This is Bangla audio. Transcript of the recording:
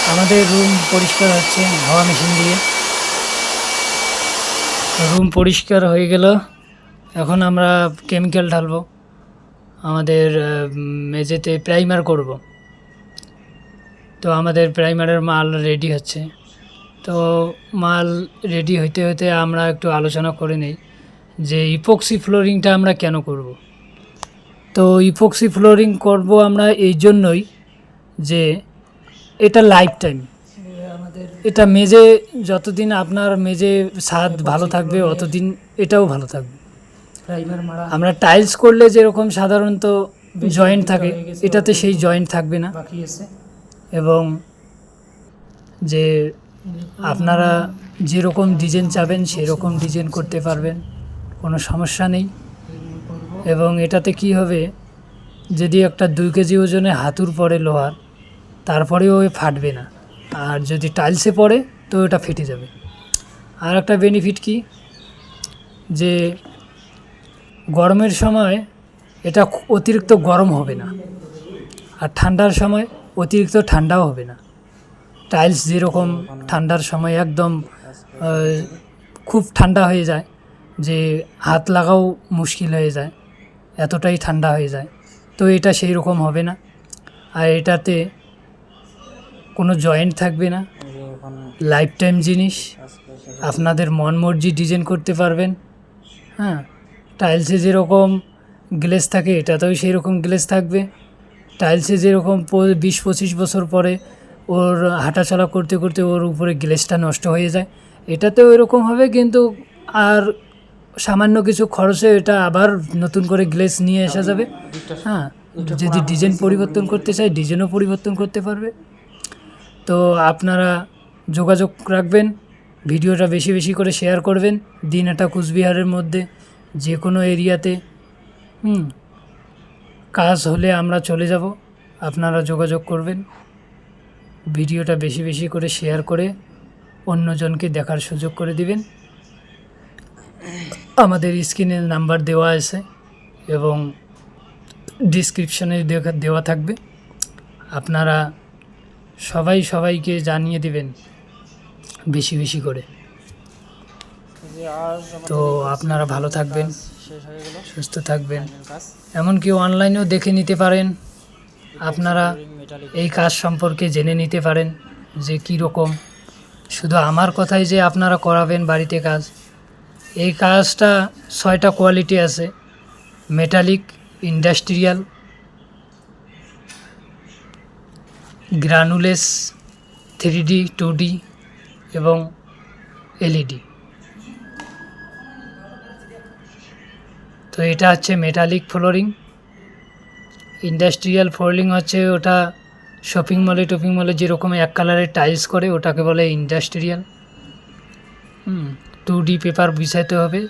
আমাদের রুম পরিষ্কার হচ্ছে হাওয়া মেশিন দিয়ে। রুম পরিষ্কার হয়ে গেল, এখন আমরা কেমিক্যাল ঢালবো। আমাদের মেঝেতে প্রাইমার করব। তো আমাদের প্রাইমারের মাল রেডি হচ্ছে। তো মাল রেডি হইতে হইতে আমরা একটু আলোচনা করে নিই যে ইপক্সি ফ্লোরিংটা আমরা কেন করব। তো ইপক্সি ফ্লোরিং করব আমরা এই জন্যই যে এটা লাইফ টাইম। এটা মেঝে যতদিন আপনার মেঝে ছাদ ভালো থাকবে অতদিন এটাও ভালো থাকবে। আমরা টাইলস করলে যেরকম সাধারণত জয়েন্ট থাকে, এটাতে সেই জয়েন্ট থাকবে না। এবং যে আপনারা যেরকম ডিজাইন চাবেন সেরকম ডিজাইন করতে পারবেন, কোনো সমস্যা নেই। এবং এটাতে কি হবে, যদি একটা 2 কেজি ওজনে হাতুর পড়ে লোহার, তারপরেও ফাটবে না। আর যদি টাইলসে পড়ে তো ওটা ফেটে যাবে। আর একটা বেনিফিট কি, যে গরমের সময় এটা অতিরিক্ত গরম হবে না, আর ঠান্ডার সময় অতিরিক্ত ঠান্ডাও হবে না। টাইলস যেরকম ঠান্ডার সময় একদম খুব ঠান্ডা হয়ে যায়, যে হাত লাগাও মুশকিল হয়ে যায়, এতটাই ঠান্ডা হয়ে যায়। তো এটা সেই রকম হবে না। আর এটাতে কোনো জয়েন্ট থাকবে না, লাইফ টাইম জিনিস। আপনাদের মন মর্জি ডিজাইন করতে পারবেন। হ্যাঁ, টাইলসে যেরকম গ্লেজ থাকে এটাতেও সেই রকম গ্লেজ থাকবে। টাইলসে যেরকম 20-25 বছর পরে ওর হাঁটাচলা করতে করতে ওর উপরে গ্লেজটা নষ্ট হয়ে যায়, এটাতেও এরকম হবে, কিন্তু আর সামান্য কিছু খরচে এটা আবার নতুন করে গ্লেজ নিয়ে আসা যাবে। হ্যাঁ, যদি ডিজাইন পরিবর্তন করতে চাই ডিজাইনও পরিবর্তন করতে পারবে। তো আপনারা যোগাযোগ রাখবেন, ভিডিওটা বেশি বেশি করে শেয়ার করবেন। দিনহাটা কুচবিহারের মধ্যে যে কোনো এরিয়াতে কাজ হলে আমরা চলে যাব, আপনারা যোগাযোগ করবেন। ভিডিওটা বেশি বেশি করে শেয়ার করে অন্যজনকে দেখার সুযোগ করে দিবেন। আমাদের স্ক্রিনে নাম্বার দেওয়া আছে এবং ডিসক্রিপশনে দেওয়া থাকবে। আপনারা সবাইকে জানিয়ে দিবেন বেশি বেশি করে। তো আপনারা ভালো থাকবেন, সুস্থ থাকবেন। এমনকি অনলাইনেও দেখে নিতে পারেন, আপনারা এই কাজ সম্পর্কে জেনে নিতে পারেন যে কী রকম। শুধু আমার কথাই যে আপনারা করাবেন বাড়িতে কাজ, এই কাজটা 6টা কোয়ালিটি আছে: মেটালিক, ইন্ডাস্ট্রিয়াল, গ্রানুলেস, 3D, 2D এবং LED। তো এটা হচ্ছে মেটালিক ফ্লোরিং। ইন্ডাস্ট্রিয়াল ফ্লোরিং হচ্ছে ওটা শপিং মলে যেরকম এক কালারের টাইলস করে ওটাকে বলে ইন্ডাস্ট্রিয়াল। 2D পেপার বিছাইতে হবে,